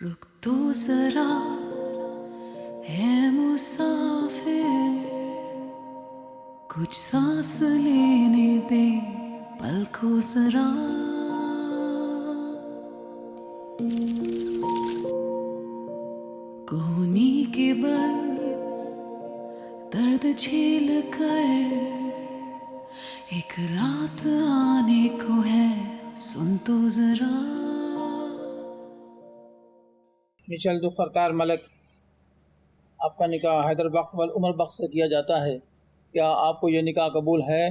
रुक तो जरा है मुसाफिर, कुछ सांस लेने दे पल को जरा। कोहनी के बल दर्द झेल कर एक रात आने को है, सुन तो जरा। मिशेल जुल्फ़िकार मलिक, आपका निकाह हैदर बख्श वल उमर बख्श से किया जाता है। क्या आपको ये निकाह कबूल है?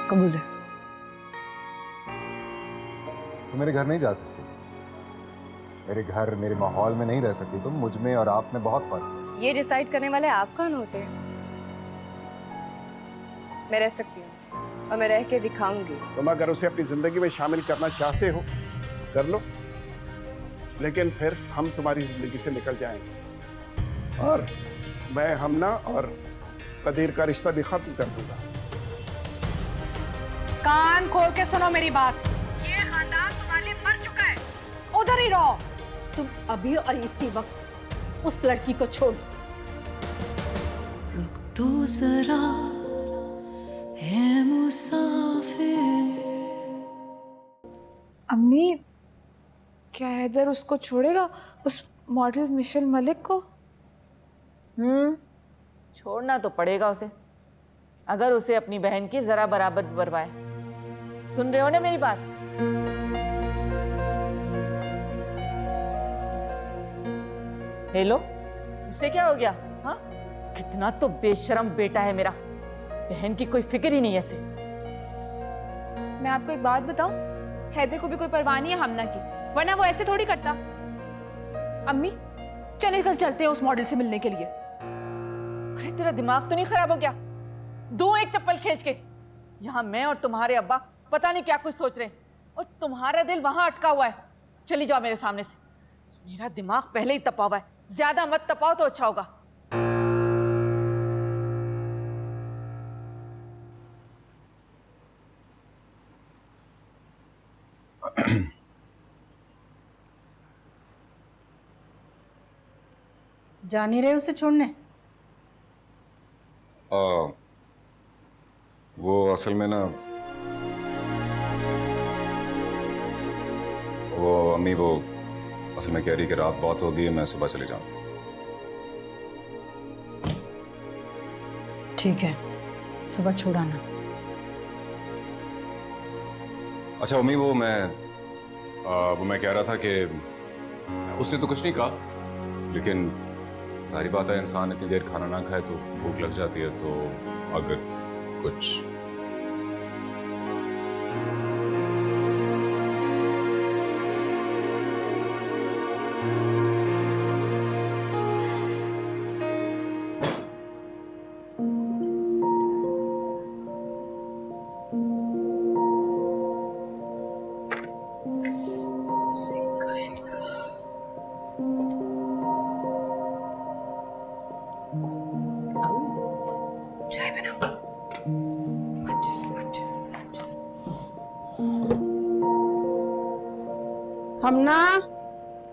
कबूल है। तुम मेरे घर नहीं जा सकती, मेरे घर मेरे माहौल में नहीं रह सकती तुम। मुझ में और आप में बहुत फर्क है। ये डिसाइड करने वाले आप कौन होते हैं? मैं रह सकती हूँ और मैं रह के दिखाऊंगी। तुम अगर उसे अपनी जिंदगी में शामिल करना चाहते हो कर लो, लेकिन फिर हम तुम्हारी जिंदगी से निकल जाएंगे और मैं हमना और कदीर का रिश्ता भी खत्म कर दूंगा। कान खोल के सुनो मेरी बात, ये खानदान तुम्हारे लिए मर चुका है, उधर ही रहो। तुम अभी और इसी वक्त उस लड़की को छोड़ दो। रुक तो जरा है मुसाफिर। अम्मी, क्या हैदर उसको छोड़ेगा, उस मॉडल मिशेल मलिक को? छोड़ना तो पड़ेगा उसे, अगर उसे अपनी बहन की जरा बराबर परवाह है। सुन रहे हो ना मेरी बात? हेलो, उससे क्या हो गया? हाँ, कितना तो बेशरम बेटा है मेरा, बहन की कोई फिक्र ही नहीं है इसे। मैं आपको एक बात बताऊं, हैदर को भी कोई परवाह नहीं है हमना की, वरना वो ऐसे थोड़ी करता। अम्मी चले, कल चलते हैं उस मॉडल से मिलने के लिए। अरे तेरा दिमाग तो नहीं खराब हो गया? दो एक चप्पल खींच के। यहाँ मैं और तुम्हारे अब्बा पता नहीं क्या कुछ सोच रहे हैं और तुम्हारा दिल वहां अटका हुआ है। चली जाओ मेरे सामने से, मेरा दिमाग पहले ही तपा हुआ है, ज्यादा मत तपाओ तो अच्छा होगा। जा नहीं रहे उसे छोड़ने? वो असल में ना, वो अम्मी वो असल में कह रही कि रात बहुत हो गई है, मैं सुबह चले जाऊँ। ठीक है, सुबह छोड़ाना। अच्छा अम्मी, वो मैं कह रहा था कि उसने तो कुछ नहीं कहा, लेकिन जाहिर बात है इंसान इतनी देर खाना ना खाए तो भूख लग जाती है, तो अगर कुछ चाय बनाओ। हमना,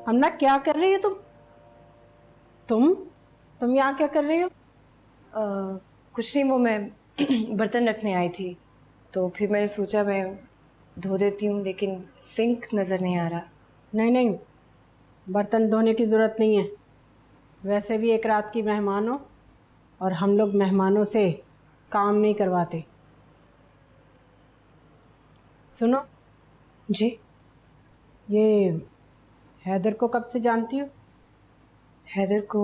हमना क्या कर रही है तुम यहाँ क्या कर रही हो? कुछ नहीं, वो मैं बर्तन रखने आई थी तो फिर मैंने सोचा मैं धो देती हूँ, लेकिन सिंक नज़र नहीं आ रहा। नहीं, बर्तन धोने की ज़रूरत नहीं है। वैसे भी एक रात की मेहमान हो और हम लोग मेहमानों से काम नहीं करवाते। सुनो जी? ये हैदर को कब से जानती हो? हैदर को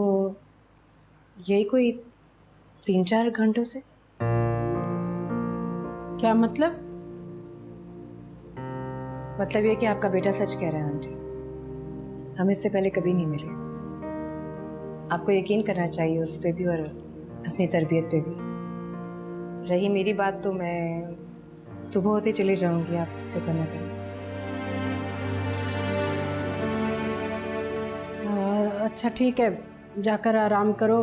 यही कोई 3-4 घंटों से। क्या मतलब? मतलब ये कि आपका बेटा सच कह रहा है आंटी, हम इससे पहले कभी नहीं मिले। आपको यकीन करना चाहिए उस पर भी और अपनी तरबियत पे भी। रही मेरी बात तो मैं सुबह होते चली जाऊंगी, आप फिक्र न करें। अच्छा ठीक है, जाकर आराम करो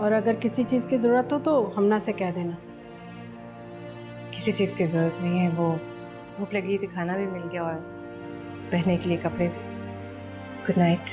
और अगर किसी चीज़ की ज़रूरत हो तो हमना से कह देना। किसी चीज़ की ज़रूरत नहीं है, वो भूख लगी थी, खाना भी मिल गया और पहनने के लिए कपड़े भी। Good night.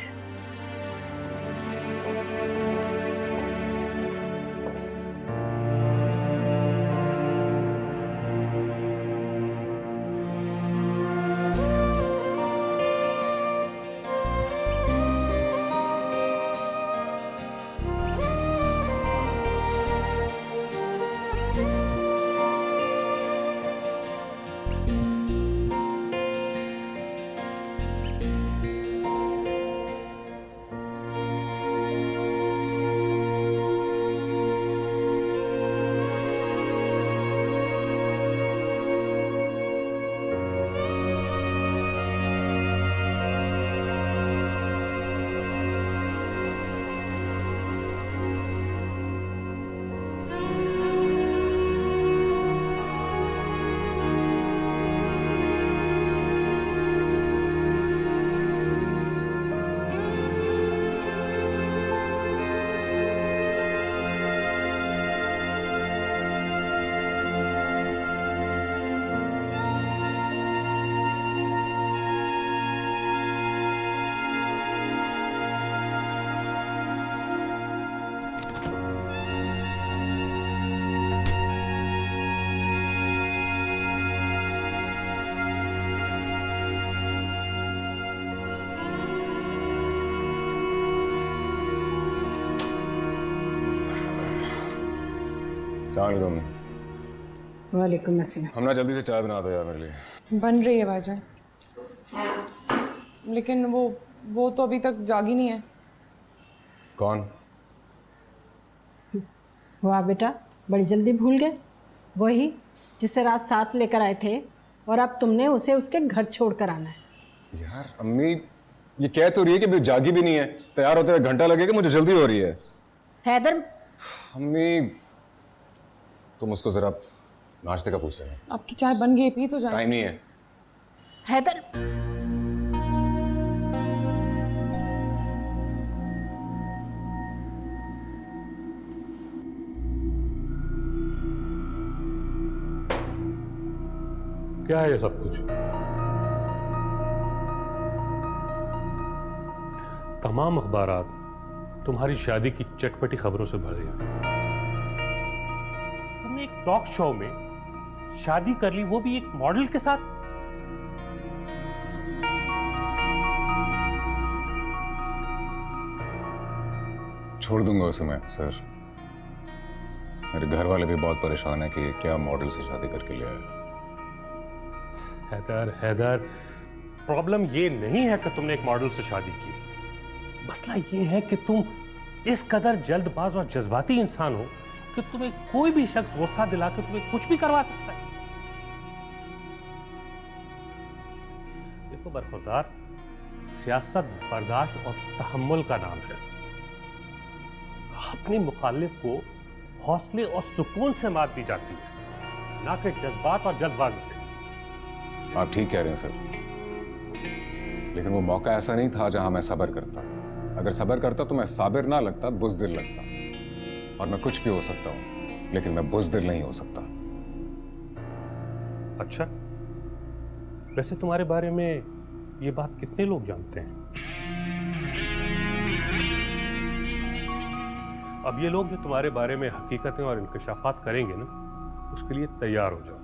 वालेकुम अस्सलाम। हम ना जल्दी से चाय बना दो यार मेरे लिए। बन रही है भाईजान, लेकिन वो तो अभी तक जागी नहीं है। कौन? वाह बेटा, बड़ी जल्दी भूल गए। वही जिसे रात साथ लेकर आए थे और अब तुमने उसे उसके घर छोड़ कर आना है। यार अम्मी ये कह तो रही है कि अभी जागी भी नहीं है, तैयार होते हुए घंटा लगेगा, मुझे जल्दी हो रही है। हैदर, अम्मी तुम उसको जरा नाश्ते का पूछ रहे हैं। आपकी चाय बन गई, पी तो जाए। टाइम नहीं है। हैदर, क्या है ये सब कुछ? तमाम अखबारात तुम्हारी शादी की चटपटी खबरों से भरे हैं। तुमने एक टॉक शो में शादी कर ली, वो भी एक मॉडल के साथ। छोड़ दूंगा उसे मैं सर। मेरे घर वाले भी बहुत परेशान है कि ये क्या मॉडल से शादी करके ले आया। हैदर, प्रॉब्लम ये नहीं है कि तुमने एक मॉडल से शादी की। मसला ये है कि तुम इस कदर जल्दबाज और जज्बाती इंसान हो कि तुम्हें कोई भी शख्स गुस्सा दिला के तुम्हें कुछ भी करवा सकता है। देखो बरखुरदार, सियासत बर्दाश्त और तहम्मुल का नाम है। अपने मुखालिफ को हौसले और सुकून से मात दी जाती है, ना कि जज्बात और जल्दबाजी से। आप ठीक कह रहे हैं सर, लेकिन वो मौका ऐसा नहीं था जहां मैं सब्र करता। अगर सब्र करता तो मैं साबिर ना लगता, बुज़दिल लगता। और मैं कुछ भी हो सकता हूं, लेकिन मैं बुज़दिल नहीं हो सकता। अच्छा, वैसे तुम्हारे बारे में ये बात कितने लोग जानते हैं? अब ये लोग जो तुम्हारे बारे में हकीकतें और इंकशाफात करेंगे ना, उसके लिए तैयार हो जाओ।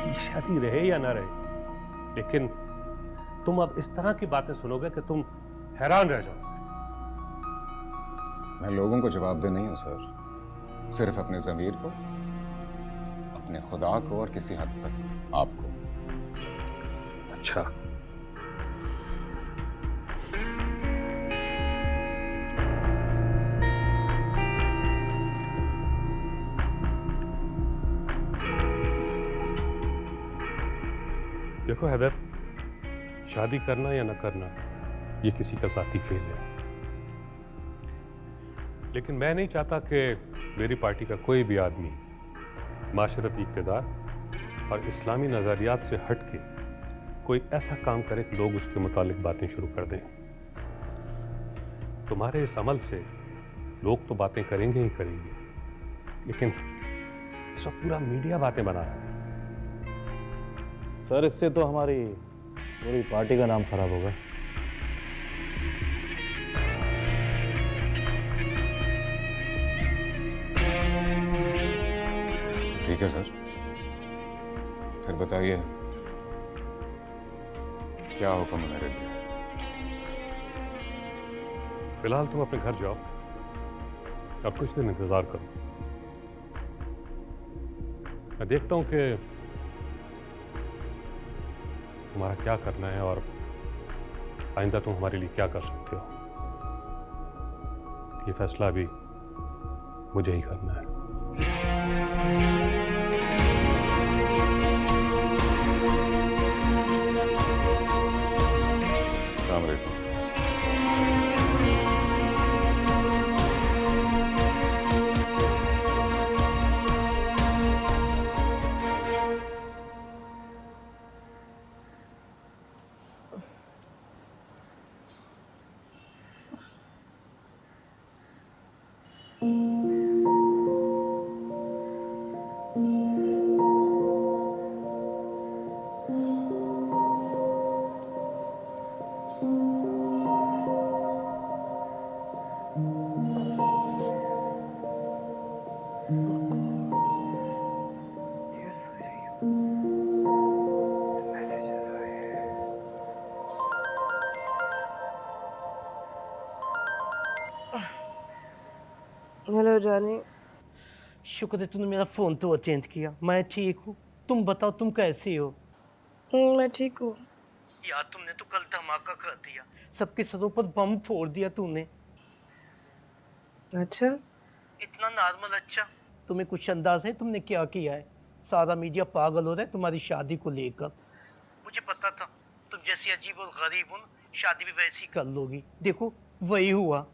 ये शादी रहे या ना रहे, लेकिन तुम अब इस तरह की बातें सुनोगे कि तुम हैरान रह जाओगे। मैं लोगों को जवाबदेह नहीं हूं सर, सिर्फ अपने ज़मीर को, अपने खुदा को और किसी हद तक आपको। अच्छा, देखो हैदर, शादी करना या न करना ये किसी का ज़ाती फेल है, लेकिन मैं नहीं चाहता कि मेरी पार्टी का कोई भी आदमी माशरती इक़्तिदार और इस्लामी नज़रियात से हट के कोई ऐसा काम करे कि लोग उसके मुतालिक बातें शुरू कर दें। तुम्हारे इस अमल से लोग तो बातें करेंगे ही करेंगे, लेकिन इस वक्त पूरा मीडिया बातें बना रहा है। सर इससे तो हमारी पूरी पार्टी का नाम खराब होगा। ठीक है सर, फिर बताइए क्या हुक्म है मेरे लिए? फिलहाल तुम अपने घर जाओ, अब कुछ दिन इंतजार करो। मैं देखता हूं कि तुम्हारा क्या करना है और आइंदा तुम हमारे लिए क्या कर सकते हो। ये फैसला अभी मुझे ही करना है। अस्सलाम वालेकुम। हेलो जानी। शुक्र है तूने मेरा फ़ोन तो अटेंड किया। मैं ठीक हूँ, तुम बताओ तुम कैसी हो? मैं ठीक हूँ। यार तुमने तो कल धमाका कर दिया, सबके सरों पर बम फोड़ दिया तूने। अच्छा, इतना नॉर्मल? अच्छा, तुम्हें कुछ अंदाज है तुमने क्या किया है? सारा मीडिया पागल हो रहा है तुम्हारी शादी को लेकर। मुझे पता था तुम जैसी अजीब और गरीब हो, शादी भी वैसी कर लोगी। देखो वही हुआ।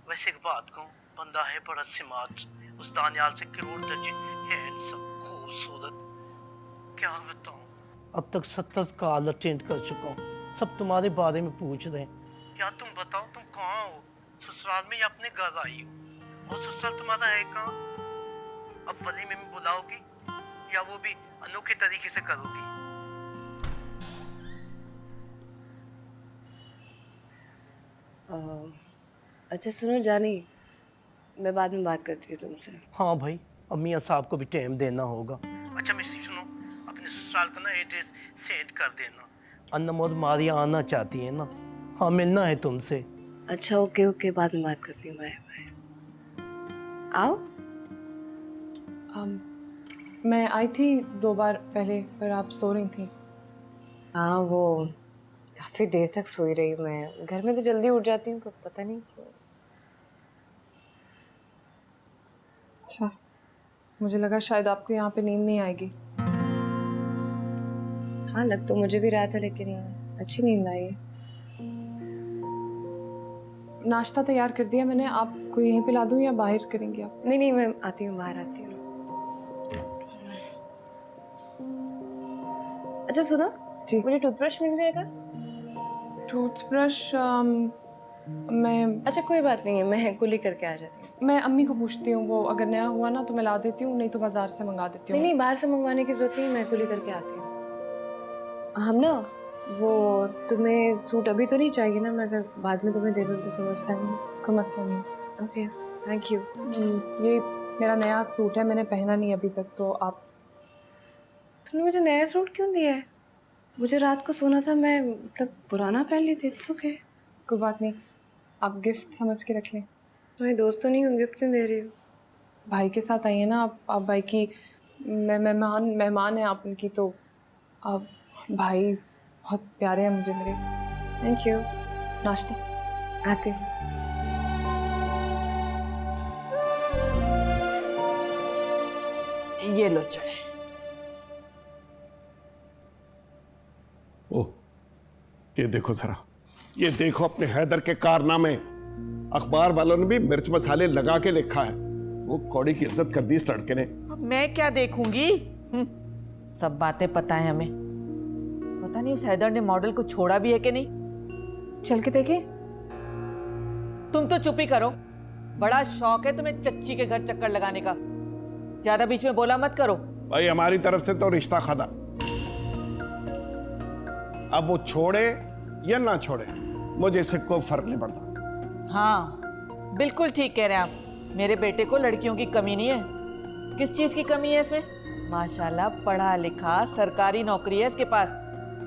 वैसे एक बात कहूँ, बंदा है बड़ा स्मार्ट, उस दानियाल से करोड़ दर्जे हैंडसम, खूबसूरत। क्या बताऊँ, अब तक 70 कॉल अटेंड कर चुका हूँ, सब तुम्हारे बारे में पूछ रहे हैं। यार तुम बताओ तुम कहाँ हो? ससुराल में या अपने घर आई हो? और ससुराल तुम्हारा है कहाँ? अब वली में बुलाओगी या वो भी अनोखे तरीके से करोगी? अच्छा सुनो जानी, मैं बाद में बात करती हूँ तुमसे। हाँ भाई, अब मियाँ साहब को भी टाइम देना होगा। अच्छा मिस्टर सुनो, अपने ससुराल का ना एड्रेस सेंड कर देना। अन्नम और मारिया आना चाहती है ना? हाँ मिलना है तुमसे। अच्छा ओके ओके, बाद में बात करती हूँ। Bye bye. आओ। मैं आई थी 2 बार पहले, पर आप सो रही थी। हाँ वो काफ़ी देर तक सोई रही हूँ मैं। घर में तो जल्दी उठ जाती हूँ पर पता नहीं क्यों। अच्छा, मुझे लगा शायद आपको यहाँ पे नींद नहीं आएगी। हाँ लग तो मुझे भी रहा था, लेकिन अच्छी नींद आई है। नाश्ता तैयार कर दिया मैंने, आपको यहीं पे ला दूँ या बाहर करेंगे आप? नहीं नहीं, मैं आती हूँ, बाहर आती हूँ। अच्छा सुनो जी, मुझे टूथब्रश मिल जाएगा? टूथब्रश मैं अच्छा कोई बात नहीं है, मैं कुली करके आ जाती हूँ। मैं अम्मी को पूछती हूँ, वो अगर नया हुआ ना तो मैं ला देती हूँ, नहीं तो बाजार से मंगा देती हूँ। नहीं नहीं, बाहर से मंगवाने की जरूरत नहीं, मैं कुली करके आती हूँ। हम ना वो तुम्हें सूट अभी तो नहीं चाहिए ना? मैं अगर बाद में तुम्हें दे दूँ तो कोई मसला नहीं? कोई मसला नहीं। Okay thank you. ये मेरा नया सूट है, मैंने पहना नहीं अभी तक, तो आप। तुमने मुझे नया सूट क्यों दिया है? मुझे रात को सोना था, मैं मतलब पुराना पहन ली थी। It's okay. कोई बात नहीं, आप गिफ्ट समझ के रख लें। तुम्हारी दोस्त तो नहीं हूँ, गिफ्ट क्यों दे रही हो? भाई के साथ आई है ना आप भाई की मेहमान है आप उनकी, तो आप भाई बहुत प्यारे हैं मुझे मेरे। Thank you. नाश्ता आती हूँ। ये लो चाय। ओह, ये देखो जरा, ये देखो अपने हैदर के कारनामे। अखबार वालों ने भी मिर्च मसाले लगा के लिखा है। वो कौड़ी की इज्जत कर दी इस लड़के ने। अब मैं क्या देखूंगी? सब बातें पता है हमें। पता नहीं उस हैदर ने मॉडल को छोड़ा भी है कि नहीं। चल के देखे? तुम तो चुप ही करो, बड़ा शौक है तुम्हें चच्ची के घर चक्कर लगाने का। ज्यादा बीच में बोला मत करो। भाई हमारी तरफ से तो रिश्ता खत्म। अब वो छोड़े या ना छोड़े, मुझे इससे कोई फर्क नहीं पड़ता। हाँ बिल्कुल ठीक कह रहे हैं आप। मेरे बेटे को लड़कियों की कमी नहीं है। किस चीज की कमी है इसमें? माशाल्लाह पढ़ा लिखा, सरकारी नौकरी है इसके पास।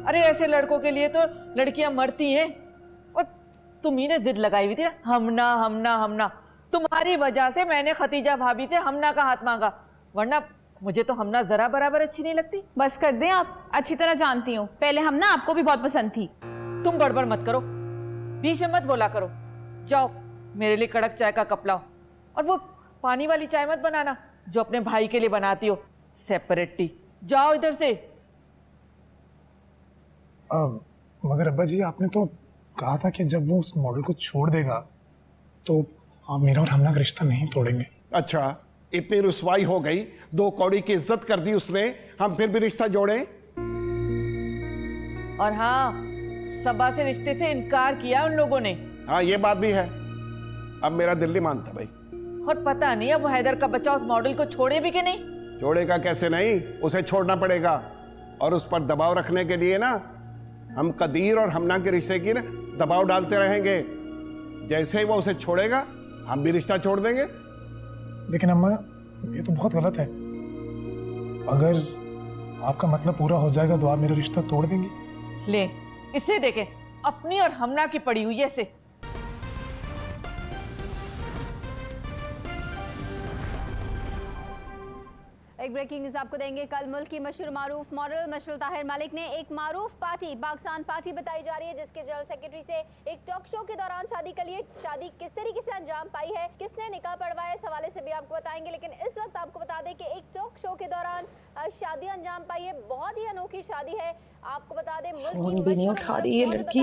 अरे ऐसे लड़कों के लिए तो लड़कियां मरती हैं। और तुम्ही ने जिद लगाई हुई थी ना, हमना हमना हमना। तुम्हारी वजह से मैंने खतीजा भाभी से हमना का हाथ मांगा, वरना मुझे तो हमना जरा बराबर अच्छी नहीं लगती। बस कर दें आप, अच्छी तरह जानती हूँ पहले हमना आपको भी बहुत पसंद थी। तुम गड़बड़ मत करो, बीच में मत बोला करो। जाओ मेरे लिए कड़क चाय का कप लाओ, और वो पानी वाली चाय मत बनाना जो अपने भाई के लिए बनाती हो, सेपरेट टी। जाओ इधर से। मगर अब्बा जी आपने तो कहा था कि जब वो उस मॉडल को छोड़ देगा तो आप मेरा और हमना का रिश्ता नहीं तोड़ेंगे। अच्छा, इतनी रुसवाई हो गई, 2 कौड़ी की इज्जत कर दी उसने, हम फिर भी रिश्ता जोड़ें? और हाँ, सबा से रिश्ते से इनकार किया उन लोगों ने। हाँ ये बात भी है। अब मेरा दिल नहीं मानता भाई। और पता नहीं अब वो हैदर का बच्चा उस मॉडल को छोड़े भी कि नहीं। छोड़ेगा कैसे नहीं, उसे छोड़ना पड़ेगा। और उस पर दबाव रखने के लिए ना हम कदीर और हमना के रिश्ते की ना दबाव डालते रहेंगे। जैसे ही वो उसे छोड़ेगा हम भी रिश्ता छोड़ देंगे। लेकिन अम्मा ये तो बहुत गलत है। अगर आपका मतलब पूरा हो जाएगा तो आप मेरा रिश्ता तोड़ देंगे? ले इसे देखे, अपनी और हमना की पड़ी हुई है इसे। एक ब्रेकिंग न्यूज आपको देंगे। कल मुल्क की मशहूर मारूफ मॉडल मशरूल ताहिर मलिक ने एक मारूफ पार्टी पाकिस्तान पार्टी बताई जा रही है, जिसके जनरल सेक्रेटरी से एक टॉक शो के दौरान शादी कर लिए। शादी किस तरीके से अंजाम पाई है, किसने निकाह पढ़वाया, इस हवाले से भी आपको बताएंगे। लेकिन इस वक्त आपको बता दें कि एक टॉक शो के दौरान शादी अंजाम पाई है। बहुत ही अनोखी शादी है। आपको बता दें फोन भी नहीं उठा रही है लड़की,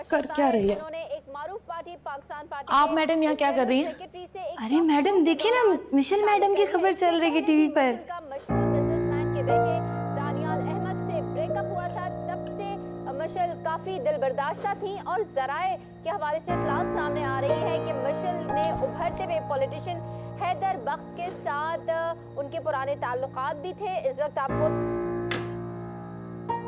कर क्या रही है? उन्होंने एक मारूफ पार्टी पाकिस्तान पार्टी। आप मैडम यहाँ क्या कर रही हैं? अरे मैडम देखिए ना, मिशेल मैडम की खबर चल रही है टीवी पर। मशहूर बिजनेसमैन के बेटे दानियाल अहमद से ब्रेकअप हुआ था। तब से मशल काफी दिलबर्दाश्ता थी और जराए के हवाले से इत्तलात सामने आ रही है कि मशल ने उभरते हुए पॉलिटिशियन हैदर बख्त के साथ उनके पुराने ताल्लुकात भी थे। इस वक्त आपको,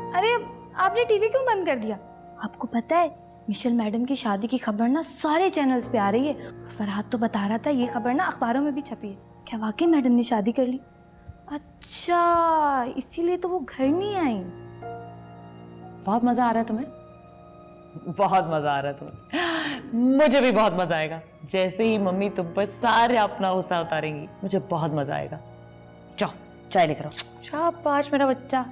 अरे आपने टीवी क्यों बंद कर दिया? आपको पता है मिशेल मैडम की शादी की खबर ना सारे चैनल्स पे आ रही है। फरहाद तो बता रहा था ये खबर ना अखबारों में भी छपी है। क्या वाकई मैडम ने शादी कर ली? अच्छा, इसीलिए तो वो घर नहीं आई। बहुत मजा आ रहा है तुम्हें? बहुत मजा आ रहा है तुम्हें? मुझे भी बहुत मजा आएगा। जैसे ही मम्मी तुम पर सारे अपना गुस्सा उतारेंगी मुझे बहुत मजा आएगा। जाओ चाय लेकर आओ। शाबाश मेरा बच्चा।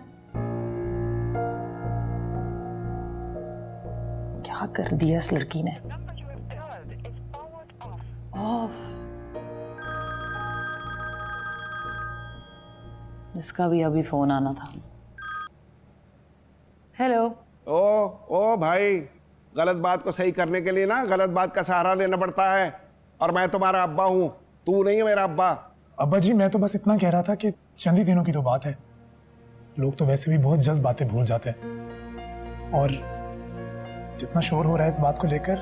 क्या कर दिया इस लड़की ने? ऑफ। इसका भी अभी फोन आना था। हेलो। ओ भाई, गलत बात को सही करने के लिए ना गलत बात का सहारा लेना पड़ता है। और मैं तुम्हारा अब्बा हूँ, तू नहीं है मेरा अब्बा। अब्बा जी मैं तो बस इतना कह रहा था कि चंद ही दिनों की तो बात है। लोग तो वैसे भी बहुत जल्द बातें भूल जाते हैं, और जितना शोर हो रहा है इस बात को लेकर,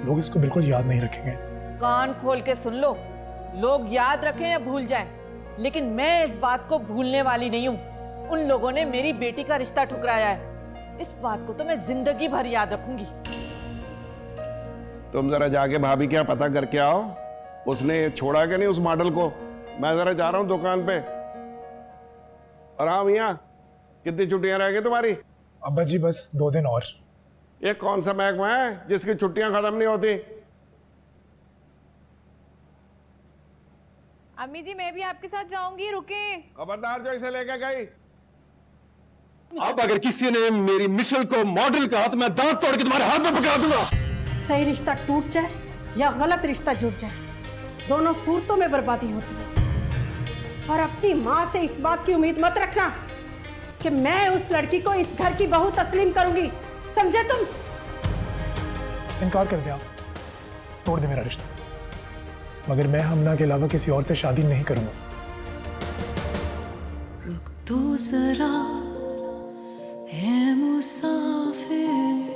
लोग इसको बिल्कुल याद नहीं रखेंगे। कान खोल के सुन लो, लोग याद रखें या भूल जाएं, लेकिन मैं इस बात को भूलने वाली नहीं हूँ। उन लोगों ने मेरी बेटी का रिश्ता ठुकराया है, इस बात को तो मैं जिंदगी भर याद रखूंगी। तुम जरा जाके भाभी क्या पता करके आओ, उसने छोड़ा कि नहीं उस मॉडल को। मैं जरा जा रहा हूँ दुकान पे। और हाँ मियाँ, कितनी छुट्टियां रह गई तुम्हारी? अब्बा जी बस 2 दिन और। ये कौन सा महकमा है जिसकी छुट्टियां खत्म नहीं होती? अम्मी जी मैं भी आपके साथ जाऊंगी, रुके। खबरदार जो इसे लेके गई। अब अगर किसी ने मेरी मिशेल को मॉडल कहा तो मैं दांत तोड़ के तुम्हारे हाथ में पकड़ा दूंगा। सही रिश्ता टूट जाए या गलत रिश्ता जुड़ जाए, दोनों सूरतों में बर्बादी होती है। और अपनी माँ से इस बात की उम्मीद मत रखना कि मैं उस लड़की को इस घर की बहू तस्लीम करूंगी, समझे तुम? इनकार कर दिया, तोड़ दे मेरा रिश्ता, मगर मैं हमना के अलावा किसी और से शादी नहीं करूंगा। रुक तो जरा है मुसाफिर।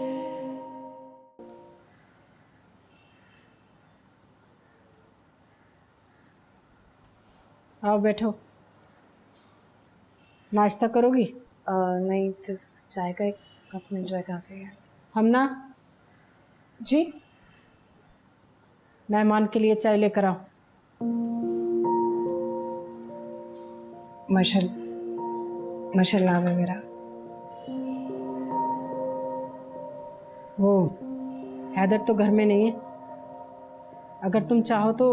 आओ बैठो। नाश्ता करोगी? नहीं, सिर्फ चाय का एक कप मिल जाए काफ़ी है। हमना जी मेहमान के लिए चाय लेकर आओ। मशल नाम है मेरा। वो हैदर तो घर में नहीं है। अगर तुम चाहो तो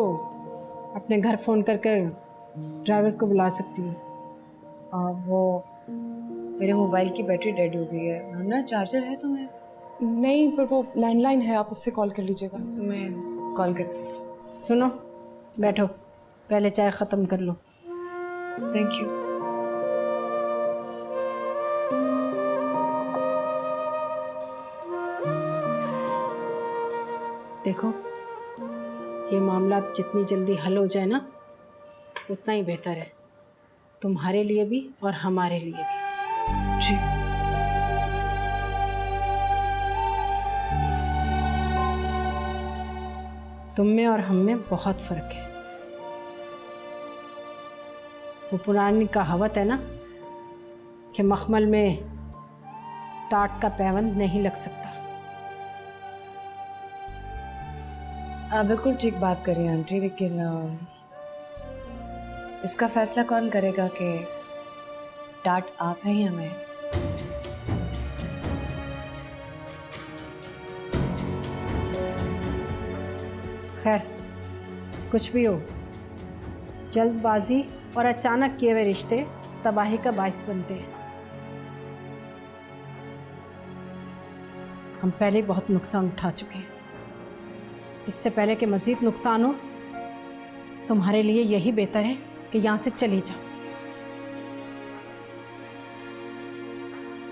अपने घर फ़ोन कर कर ड्राइवर को बुला सकती हो। वो मेरे मोबाइल की बैटरी डेड हो गई है। हम ना चार्जर है तुम्हें? नहीं, पर वो लैंडलाइन है, आप उससे कॉल कर लीजिएगा। मैं कॉल करती हूँ। सुनो, बैठो, पहले चाय ख़त्म कर लो। Thank you. देखो, ये मामला जितनी जल्दी हल हो जाए ना, उतना ही बेहतर है, तुम्हारे लिए भी और हमारे लिए भी। जी। तुम में और हम में बहुत फर्क है। वो पुरानी कहावत है ना कि मखमल में टाट का पैबंद नहीं लग सकता। आप बिल्कुल ठीक बात कर रही हैं आंटी, लेकिन इसका फैसला कौन करेगा कि टाट आप हैं या मैं? खैर, कुछ भी हो, जल्दबाजी और अचानक किए हुए रिश्ते तबाही का बायस बनते हैं। हम पहले बहुत नुकसान उठा चुके हैं। इससे पहले कि मज़ीद नुकसान हो, तुम्हारे लिए यही बेहतर है कि यहाँ से चली जाओ।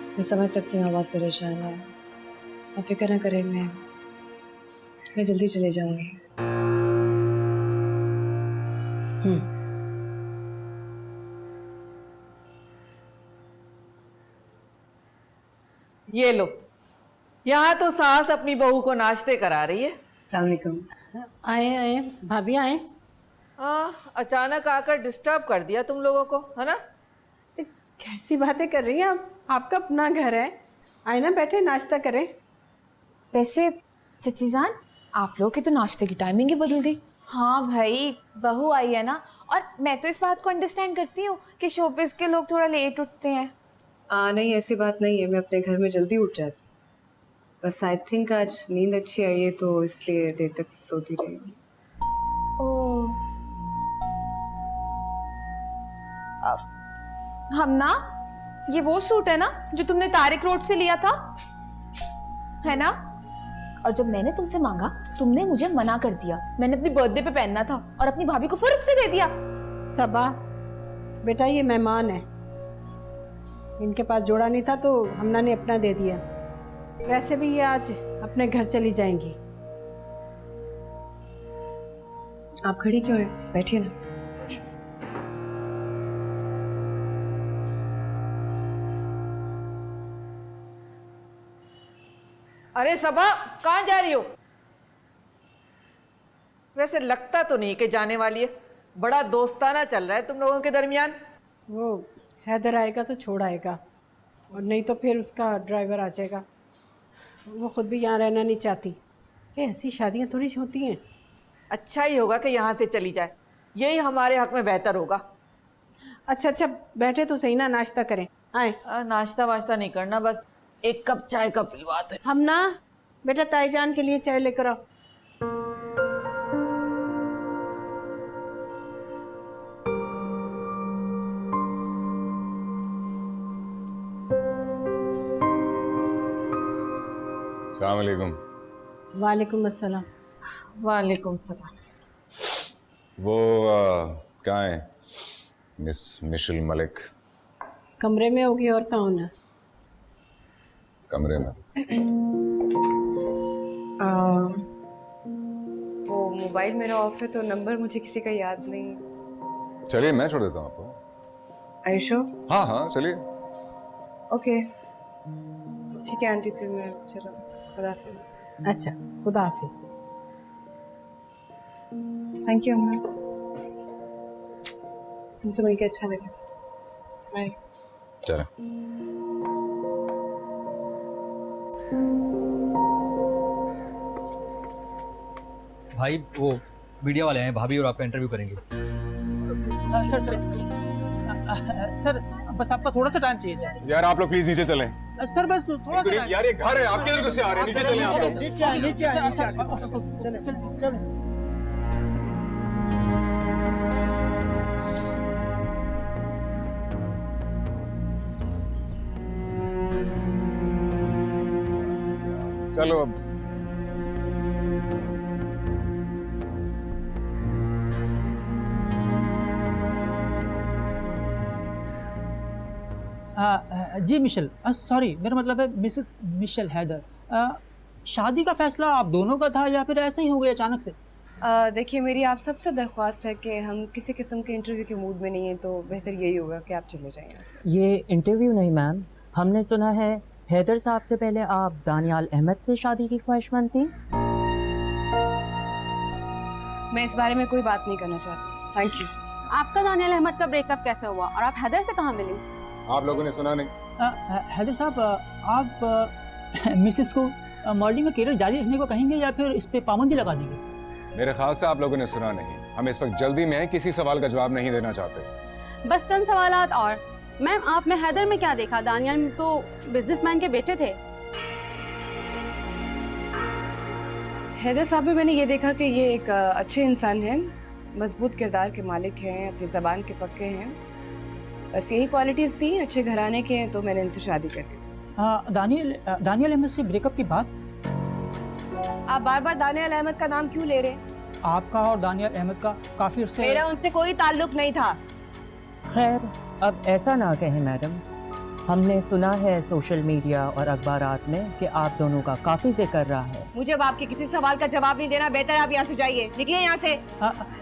मैं समझ सकती हूँ, आप बहुत परेशान है। आप फिक्र ना करें, मैं जल्दी चले जाऊंगी। ये लो, यहाँ तो सास अपनी बहू को नाश्ते करा रही है। अस्सलाम वालेकुम। आए भाभी आए। अचानक आकर डिस्टर्ब कर दिया तुम लोगों को, है ना? कैसी बातें कर रही हैं आप? आपका अपना घर है। आए ना, बैठे नाश्ता करें। वैसे चची जान, आप लोगों की तो नाश्ते की टाइमिंग ही बदल गई। हाँ भाई, बहू आई है ना, और मैं तो इस बात को अंडरस्टैंड करती हूँ कि शोबिस के लोग थोड़ा लेट उठते हैं। नहीं, ऐसी बात नहीं है। मैं अपने घर में जल्दी उठ जाती, बस आई थिंक आज नींद अच्छी आई है तो इसलिए देर तक सोती रही हूँ। हम ना, ये वो सूट है ना जो तुमने तारिक रोड से लिया था, है ना? और जब मैंने तुमसे मांगा, तुमने मुझे मना कर दिया। मैंने अपनी बर्थडे पे पहनना था और अपनी भाभी को फुर्सत से दे दिया। सबा बेटा, ये मेहमान है, इनके पास जोड़ा नहीं था तो हमना ने अपना दे दिया। वैसे भी ये आज अपने घर चली जाएंगी। आप खड़ी क्यों हैं? बैठिए ना। अरे सबा, कहाँ जा रही हो? वैसे लगता तो नहीं कि जाने वाली है। बड़ा दोस्ताना चल रहा है तुम लोगों के दरमियान। वो हैदर आएगा तो छोड़ आएगा, और नहीं तो फिर उसका ड्राइवर आ जाएगा। वो खुद भी यहाँ रहना नहीं चाहती। ऐसी शादियाँ थोड़ी सी होती हैं। अच्छा ही होगा कि यहाँ से चली जाए, यही हमारे हक में बेहतर होगा। अच्छा, बैठे तो सही ना, नाश्ता करें। आए। नाश्ता वाश्ता नहीं करना, बस एक कप चाय का पिलवात है। हम ना बेटा ताईजान के लिए चाय लेकर आओ। अस्सलाम वालेकुम। वालेकुम अस्सलाम। वालेकुम सलाम। वो कहाँ है मिस मिशेल मलिक? कमरे में होगी, और कहाँ होना? कमरे में। वो मोबाइल मेरा ऑफ है तो नंबर मुझे किसी का याद नहीं। चलिए मैं छोड़ देता हूँ आपको। आयशो? हाँ हाँ चलिए। ओके ठीक है आंटी, फिर मैं चलो, खुदा हाफिज। अच्छा, खुदा हाफिज। थैंक यू अम्मा, तुमसे मिलकर अच्छा लगा। बाय। चलें। भाई वो मीडिया वाले हैं, भाभी और आपका इंटरव्यू करेंगे। सर बस आपका थोड़ा सा टाइम चाहिए सर। यार आप लोग प्लीज नीचे चलें। सर बस थोड़ा सा यार ये घर है, आप किधर से आ रहे हैं? नीचे चलें आप लोग। चले चले चले। चलो अब। जी मिशेल, सॉरी मेरा मतलब है मिसेस मिशेल हैदर। शादी का फैसला आप दोनों का था या फिर ऐसे ही हो गया अचानक से? देखिए, मेरी आप सबसे दरख्वास्त है कि हम किसी किस्म के इंटरव्यू के मूड में नहीं हैं, तो बेहतर यही होगा कि आप चले जाएं यहाँ से। ये इंटरव्यू नहीं मैम, हमने सुना है हैदर साहब से पहले आप दानियाल अहमद से शादी की ख्वाहिशमंद थी। मैं इस बारे में कोई बात नहीं करना चाहती। Thank you. आपका दानियाल अहमद का ब्रेकअप कैसे हुआ और आप हैदर से कहाँ मिली? आप लोगों ने सुना नहीं? हैदर साहब, आप मिसेस को मॉडलिंग का करियर जारी रखने को कहेंगे या फिर इस पे पाबंदी लगा देंगे? मेरे ख्याल से आप लोगों ने सुना नहीं। हम इस वक्त जल्दी में हैं, किसी सवाल का जवाब नहीं देना चाहते। बस चंद सवालात और। मैम, आप में हैदर में क्या देखा? दानियाल तो बिजनेसमैन के बेटे थे। हैदर साहब में मैंने ये देखा कि ये एक अच्छे इंसान हैं, मजबूत किरदार के मालिक हैं, अपनी ज़बान के पक्के हैं। बस यही क्वालिटीज़ थी, अच्छे घराने के हैं, तो मैंने इनसे शादी कर ली। दानियाल अहमद से ब्रेकअप की बात? आप बार बार दानियाल अहमद का नाम क्यों ले रहे हैं? आपका और दानियाल अहमद का काफी अर्से। मेरा उनसे कोई ताल्लुक नहीं था। खैर, अब ऐसा ना कहें मैडम, हमने सुना है सोशल मीडिया और अखबारात में कि आप दोनों का काफी जिक्र रहा है। मुझे अब आपके किसी सवाल का जवाब नहीं देना, बेहतर आप यहाँ से जाइए, निकलिए यहाँ से।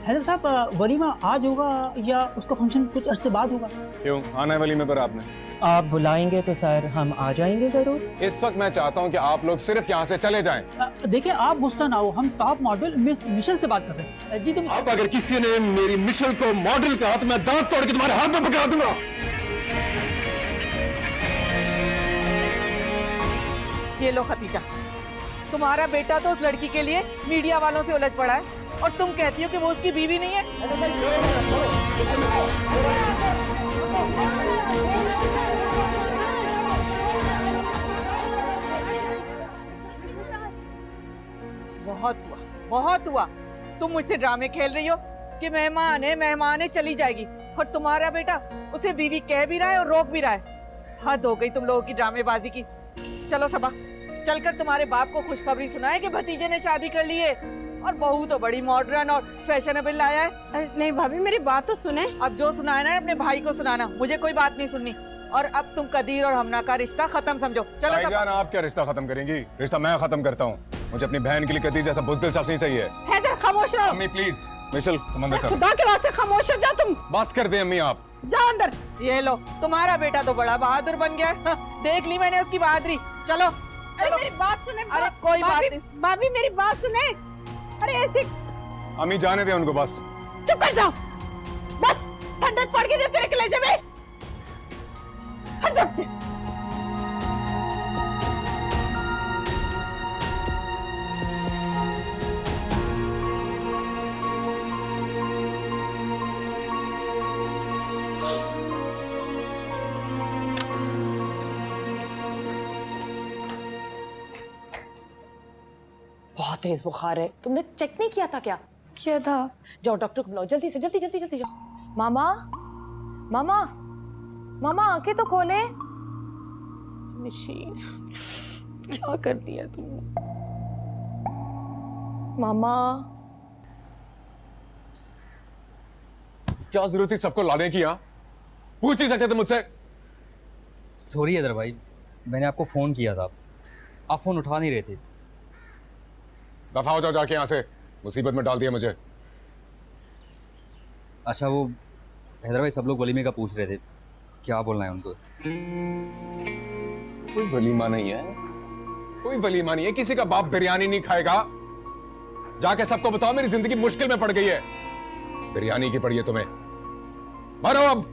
हैदर साहब, वलीमा आज होगा या उसका फंक्शन कुछ अरसे बाद होगा? क्यों आना है वलीमे पर आपने? आप बुलाएंगे तो सर हम आ जाएंगे जरूर। इस वक्त मैं चाहता हूँ कि आप लोग सिर्फ यहाँ से चले जाएं। देखिए, आप गुस्सा ना हो, हम टॉप मॉडल मिस मिशेल से बात कर रहे हैं। जी तुम अब अगर किसी ने मेरी मिशेल को मॉडल कहा तो मैं दांत तोड़ के तुम्हारे हाथ में पकड़ा दूंगा। ये लो खतीजा, तुम्हारा बेटा तो उस लड़की के लिए मीडिया वालों से उलझ पड़ा है और तुम कहती हो कि वो उसकी बीवी नहीं है। बहुत हुआ, बहुत हुआ। तुम मुझसे ड्रामे खेल रही हो कि मेहमान है चली जाएगी, और तुम्हारा बेटा उसे बीवी कह भी रहा है और रोक भी रहा है। हद हो गई तुम लोगों की ड्रामेबाजी की। चलो सबा, चलकर तुम्हारे बाप को खुशखबरी सुनाए कि भतीजे ने शादी कर ली है और बहू तो बड़ी मॉडर्न और फैशनेबल लाया है। अरे नहीं भाभी, मेरी बात तो सुने। अब जो सुनाना है अपने भाई को सुनाना, मुझे कोई बात नहीं सुननी। और अब तुम कदीर और हमना का रिश्ता खत्म समझो। चलो भाईजान, आप क्या रिश्ता खत्म करेंगी? रिश्ता मैं खत्म करता हूँ। मुझे अपनी बहन के लिए कदीर जैसा बुज़दिल शख्स नहीं चाहिए। हैदर, खामोश रहो। अम्मी प्लीज, मिशेल तुम अंदर चलो। खुदा के वास्ते खामोश हो जा तुम। बस कर दे अम्मी, आप जाओ अंदर। ये लो, तुम्हारा बेटा तो बड़ा बहादुर बन गया है। देख ली मैंने उसकी बहादुरी। चलो अरे मेरी बात सुने। अरे कोई बात नहीं। भाभी मेरी बात सुने। अरे ऐसे अम्मी जाने दे उनको, बस चुप कर जाओ। बस ठंडक पड़ गई तेरे कलेजे में। हट से। बहुत तेज बुखार है। तुमने चेक नहीं किया था क्या? किया था। जाओ डॉक्टर को बुलाओ, जल्दी से, जल्दी जल्दी जल्दी जाओ। मामा, मामा, मामा आंखें तो खोले। निशी, क्या कर दिया तुमने? मामा, क्या जरूरत थी सबको लाने की? यहाँ पूछ नहीं सकते थे मुझसे? सॉरी हैदर भाई, मैंने आपको फोन किया था, आप फोन उठा नहीं रहे थे। दफा हो जाओ जाके यहाँ से, मुसीबत में डाल दिया मुझे। अच्छा, वो हैदर भाई सब लोग वलीमे का पूछ रहे थे, क्या बोलना है उनको? कोई वलीमा नहीं है, कोई वलीमा नहीं है। किसी का बाप बिरयानी नहीं खाएगा। जाके सबको बताओ मेरी जिंदगी मुश्किल में पड़ गई है। बिरयानी की पड़ी है तुम्हें, मरो अब।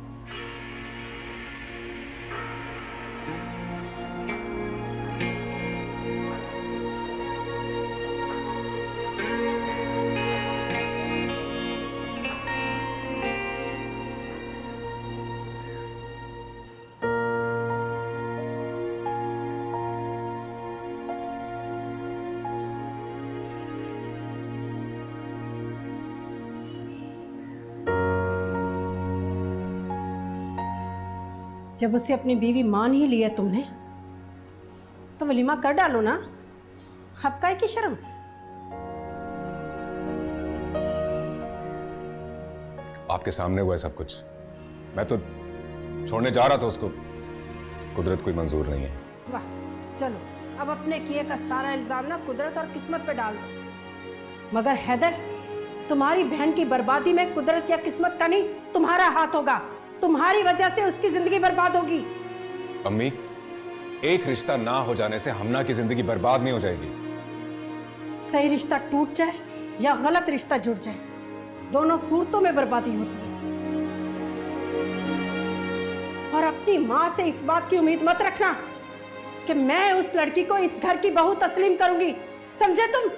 जब उसे अपनी बीवी मान ही लिया तुमने तो वलीमा कर डालो ना, अब काहे की शर्म। आपके सामने हुआ है सब कुछ। मैं तो छोड़ने जा रहा था उसको, कुदरत कोई मंजूर नहीं है। वाह, चलो अब अपने किए का सारा इल्जाम ना कुदरत और किस्मत पे डाल दो। मगर हैदर, तुम्हारी बहन की बर्बादी में कुदरत या किस्मत का नहीं, तुम्हारा हाथ होगा। तुम्हारी वजह से उसकी जिंदगी बर्बाद होगी। अम्मी, एक रिश्ता ना हो जाने से हमना की जिंदगी बर्बाद नहीं हो जाएगी। सही रिश्ता टूट जाए या गलत रिश्ता जुड़ जाए, दोनों सूरतों में बर्बादी होती है। और अपनी माँ से इस बात की उम्मीद मत रखना कि मैं उस लड़की को इस घर की बहू तस्लीम करूंगी, समझे तुम?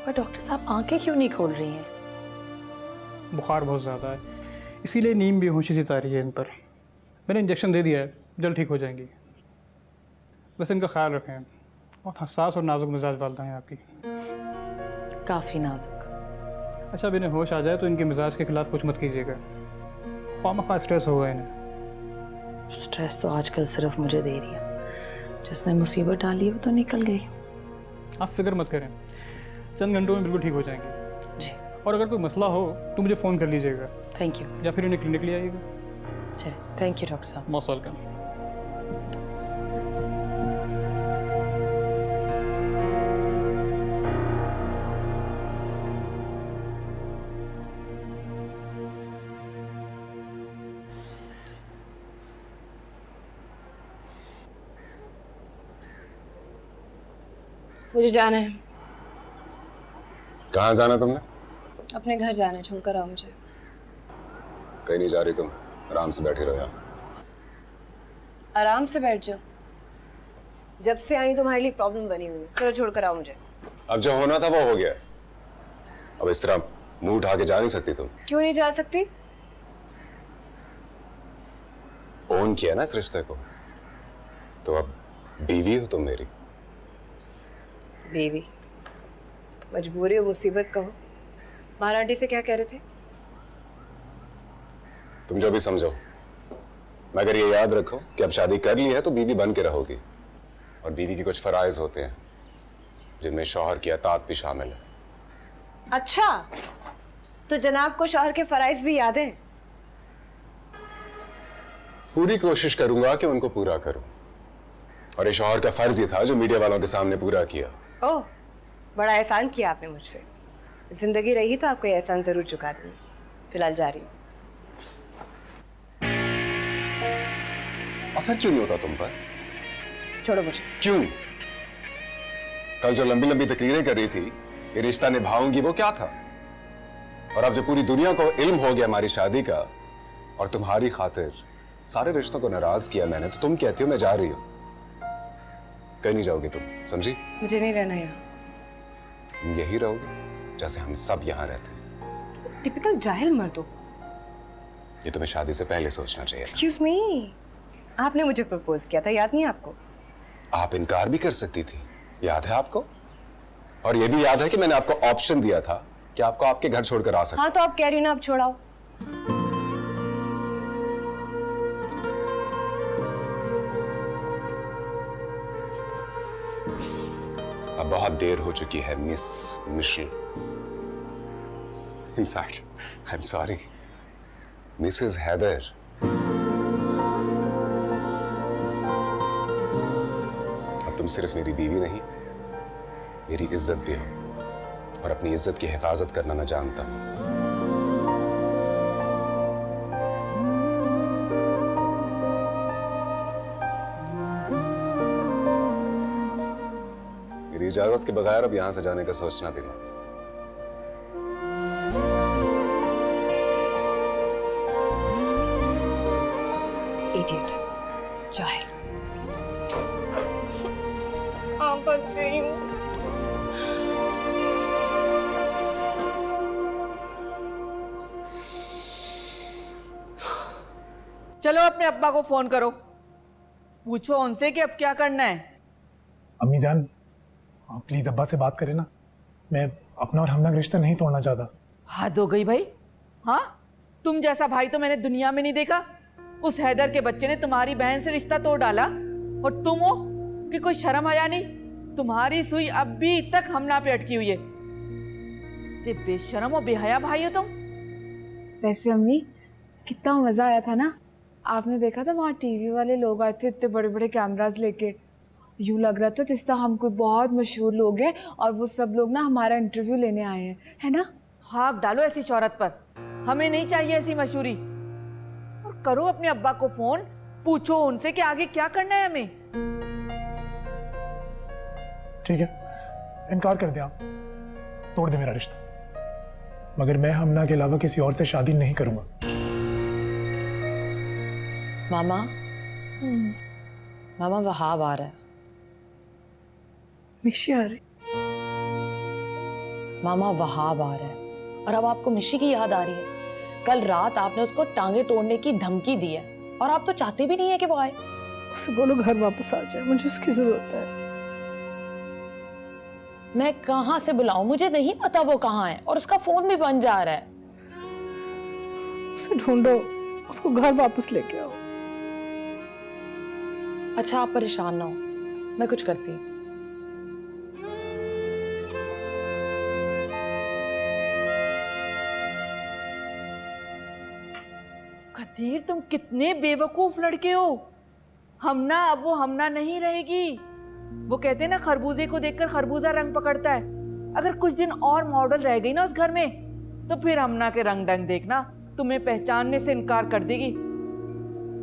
पर डॉक्टर साहब आंखें क्यों नहीं खोल रही हैं? बुखार बहुत ज़्यादा है, इसीलिए नींद बेहोशी सी आ रही है इन पर। मैंने इंजेक्शन दे दिया है, जल्द ठीक हो जाएंगी। बस इनका ख्याल रखें। बहुत हसास और नाजुक मिजाज वालदा हैं आपकी। काफ़ी नाजुक। अच्छा, अब इन्हें होश आ जाए तो इनके मिजाज के खिलाफ कुछ मत कीजिएगा। खामखा स्ट्रेस होगा इन्हें। स्ट्रेस तो आजकल सिर्फ मुझे दे रही है। जिसने मुसीबत डाली वो तो निकल गई। आप फिक्र मत करें, चंद घंटों में बिल्कुल ठीक हो जाएंगे जी। और अगर कोई मसला हो तो मुझे फ़ोन कर लीजिएगा। Thank you. या फिर इन्हें क्लिनिक ले आइएगा। चलिए, थैंक यू डॉक्टर साहब। Most welcome. मुझे जाना है। कहाँ जाना तुमने? अपने घर जाना है, छोड़कर आओ मुझे। कहीं नहीं जा रही तुम, आराम से बैठे रहो यहाँ। आराम से बैठ जाओ। जब से आई तुम्हारे लिए प्रॉब्लम बनी हुई है। चलो छोड़कर आओ मुझे। अब जो होना था वो हो गया। अब इस तरह मुंह उठा के जा नहीं सकती तुम। क्यों नहीं जा सकती? ओन किया ना इस रिश्ते को, तो अब बीवी हो तुम मेरी। बीवी? मजबूरी और मुसीबत कहो। बाहर आंटी से क्या कह रहे थे? तुम जो भी समझो, मगर ये याद रखो कि अब शादी कर ली है तो बीवी बन के रहोगी। और बीवी की कुछ फराइज होते हैं जिनमें शौहर की अतात भी शामिल है। अच्छा, तो जनाब को शौहर के फराइज भी याद हैं? पूरी कोशिश करूंगा कि उनको पूरा करूं। और ये शौहर का फर्ज ही था जो मीडिया वालों के सामने पूरा किया। ओह, बड़ा एहसान किया आपने मुझ पे। जिंदगी रही तो आपको ये एहसान जरूर चुका दूंगी। फिलहाल जा रही हूँ। असर क्यों नहीं होता तुम पर? छोड़ो मुझे। क्यों? कल जो लंबी लंबी तकरीरें कर रही थी ये रिश्ता निभाऊंगी, वो क्या था? और अब जब पूरी दुनिया को इल्म हो गया हमारी शादी का और तुम्हारी खातिर सारे रिश्तों को नाराज किया मैंने, तो तुम कहती हो मैं जा रही हूं। कहीं नहीं जाओगी तुम, समझी? मुझे नहीं रहना यहाँ। तुम यही रहोगे जैसे हम सब यहाँ रहते हैं। टिपिकल जाहिल मर्द हो। ये तुम्हें शादी से पहले सोचना चाहिए था। एक्सक्यूज मी, आपने मुझे प्रपोज किया था, याद नहीं आपको? आप इनकार भी कर सकती थी, याद है आपको? और ये भी याद है कि मैंने आपको ऑप्शन दिया था कि आपको आपके घर छोड़कर आ सकते। हाँ, तो आप कह रही हो ना, अब छोड़ाओ। अब बहुत देर हो चुकी है miss Michelle. In fact I am sorry, Mrs Haider. अब तुम सिर्फ मेरी बीवी नहीं, मेरी इज्जत भी हो। और अपनी इज्जत की हिफाजत करना मैं जानता हूं। मेरी इजाजत के बगैर अब यहां से जाने का सोचना भी मत। इडियट, जाहिल। कहाँ फंस गई हूँ। चलो अपने अब्बा को फोन करो, पूछो उनसे कि अब क्या करना है। अम्मी जान, आप प्लीज अब्बा से बात करें ना। मैं अपना और हमना का रिश्ता नहीं तोड़ना चाहता। हद हो गई भाई। हाँ, तुम जैसा भाई तो मैंने दुनिया में नहीं देखा। उस हैदर के बच्चे ने तुम्हारी बहन से रिश्ता तोड़ डाला और तुम हो कि कोई शर्म आया नहीं। तुम्हारी सुई अब भी तक हमना पे अटकी हुई है। इतने बेशर्म और बेहया भाई हो तुम। वैसे अम्मी कितना मजा आया था ना। आपने देखा था वहाँ टीवी वाले लोग आए थे इतने बड़े बड़े कैमरास लेके। यूँ लग रहा था जिस तरह हम कोई बहुत मशहूर लोग हैं और वो सब लोग ना हमारा इंटरव्यू लेने आए हैं, है ना। हाँ, डालो ऐसी शोहरत पर। हमें नहीं चाहिए ऐसी मशहूरी। और करो अपने अब्बा को फोन, पूछो उनसे कि आगे क्या करना है हमें। ठीक है, इनकार कर दे आप, तोड़ दे मेरा रिश्ता, मगर मैं हमना के अलावा किसी और से शादी नहीं करूंगा। मामा, मामा वहाब आ रहा है। मिशी आ रही? मामा वहाब आ रहा है और अब आपको मिशी की याद आ रही है। कल रात आपने उसको टांगे तोड़ने की धमकी दी है और आप तो चाहते भी नहीं है कि वो आए। उसे बोलो घर वापस आ जाए, मुझे उसकी जरूरत है। मैं कहाँ से बुलाऊं? मुझे नहीं पता वो कहाँ है और उसका फोन भी बंद जा रहा है। उसे ढूंढो, उसको घर वापस लेके आओ। अच्छा, आप परेशान ना हो, मैं कुछ करती हूँ। कदीर, तुम कितने बेवकूफ लड़के हो। हमना अब वो हमना नहीं रहेगी। वो कहते हैं ना, खरबूजे को देखकर खरबूजा रंग पकड़ता है। अगर कुछ दिन और मॉडल रह गई ना उस घर में, तो फिर हमना के रंग डंग देखना, तुम्हें पहचानने से इनकार कर देगी।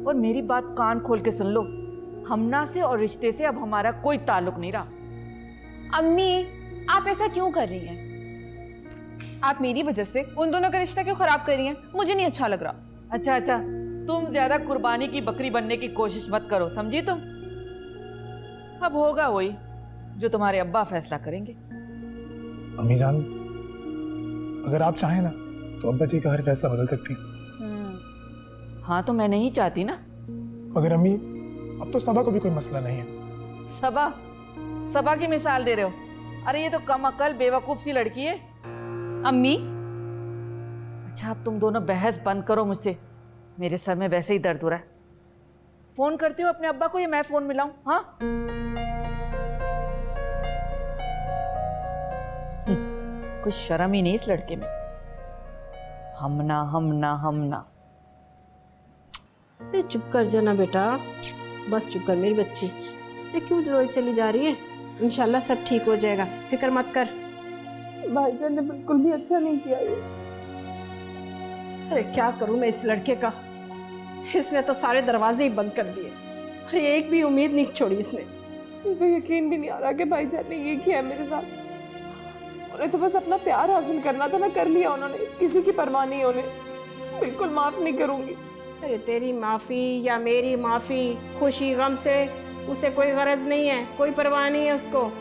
और मेरी बात कान खोल के सुन लो, हमना से और रिश्ते से अब हमारा कोई ताल्लुक नहीं रहा। अम्मी, आप ऐसा क्यों कर रही हैं? आप मेरी वजह से उन दोनों का रिश्ता क्यों खराब कर रही हैं? मुझे नहीं अच्छा लग रहा। अच्छा अच्छा, तुम ज्यादा कुर्बानी की बकरी बनने की कोशिश मत करो, समझी तुम। अब होगा वही जो तुम्हारे अब्बा फैसला करेंगे। अम्मी जान, अगर आप चाहें ना तो अब्बा जी का हर फैसला बदल सकती हैं। हाँ, तो मैं नहीं चाहती ना। मगर अम्मी, अब तो सबा को भी कोई मसला नहीं है। सबा? सबा की मिसाल दे रहे हो? अरे ये तो कम अकल बेवकूफ सी लड़की है। अम्मी, अच्छा, अब तुम दोनों बहस बंद करो मुझसे, मेरे सर में वैसे ही दर्द हो रहा है। फोन करती हो अपने अब्बा को या मैं फोन मिलाऊं? हाँ, कुछ शर्म ही नहीं इस लड़के में। हमना हमना हमना। अरे चुप कर जाना बेटा, बस चुप कर मेरी बच्ची। ये क्यों रोई चली जा रही है? इंशाल्लाह सब ठीक हो जाएगा, फिक्र मत कर। भाईजान ने बिल्कुल भी अच्छा नहीं किया ये। अरे क्या करूं मैं इस लड़के का, इसने तो सारे दरवाजे ही बंद कर दिए। अरे एक भी उम्मीद नहीं छोड़ी इसने। मुझे तो यकीन भी नहीं आ रहा कि भाईजान ने ये किया मेरे साथ। उन्हें तो बस अपना प्यार हासिल करना था ना, कर लिया उन्होंने। किसी की परवाह नहीं उन्हें। बिल्कुल माफ नहीं करूंगी। अरे तेरी माफी या मेरी माफी, खुशी गम से उसे कोई गरज नहीं है, कोई परवाह नहीं है उसको।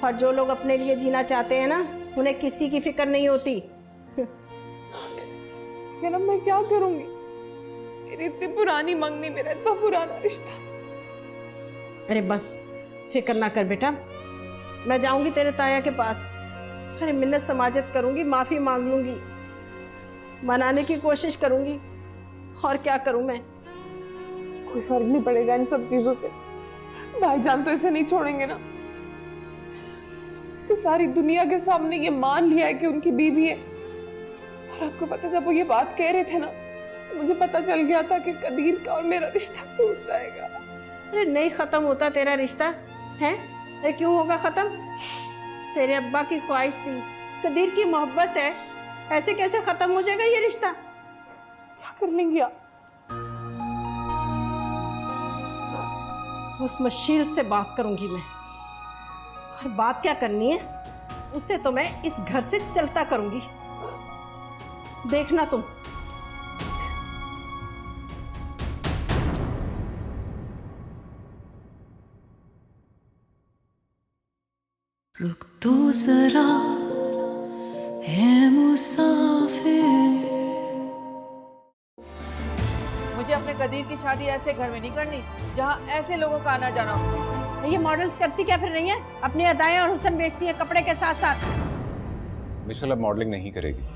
और जो लोग अपने लिए जीना चाहते हैं ना, उन्हें किसी की फिक्र नहीं होती। लेकिन अब मैं क्या करूंगी? मेरी इतनी पुरानी मंगनी, मेरा इतना पुराना रिश्ता। अरे बस फिक्र ना कर बेटा, मैं जाऊंगी तेरे ताया के पास। अरे मिन्नत समाजत करूंगी, माफी मांग लूंगी, मनाने की कोशिश करूंगी। और क्या करूं मैं? कोई फर्क नहीं पड़ेगा इन सब चीजों से। भाईजान तो इसे नहीं छोड़ेंगे ना। तो सारी दुनिया के सामने ये मान लिया है कि उनकी बीवी है। और आपको पता, जब वो ये बात कह रहे थे ना, मुझे पता चल गया था कि कदीर का और मेरा रिश्ता टूट जाएगा। अरे नहीं खत्म होता तेरा रिश्ता है? अरे क्यों होगा खत्म? तेरे अब्बा की ख्वाहिश थी, कदीर की मोहब्बत है, ऐसे कैसे खत्म हो जाएगा ये रिश्ता? क्या कर लेंगे आप? उस मशील से बात करूंगी मैं। और बात क्या करनी है, उससे तो मैं इस घर से चलता करूंगी, देखना तुम। रुक तो जरा है मुसाफिर। मुझे अपने कदीर की शादी ऐसे घर में नहीं करनी जहाँ ऐसे लोगों का आना जाना हो। ये मॉडल्स करती क्या फिर रही है? अपनी अदाएं और हुस्न बेचती है कपड़े के साथ साथ। मिशेल अब मॉडलिंग नहीं करेगी।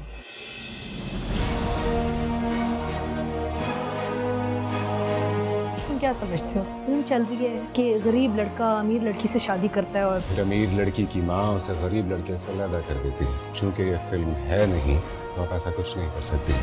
तुम क्या समझते हो? फिल्म चल रही है कि गरीब लड़का अमीर लड़की से शादी करता है और फिर अमीर लड़की की माँ उसे गरीब लड़के से अलग कर देती है। चूंकि ये फिल्म है नहीं तो आप ऐसा कुछ नहीं कर सकती।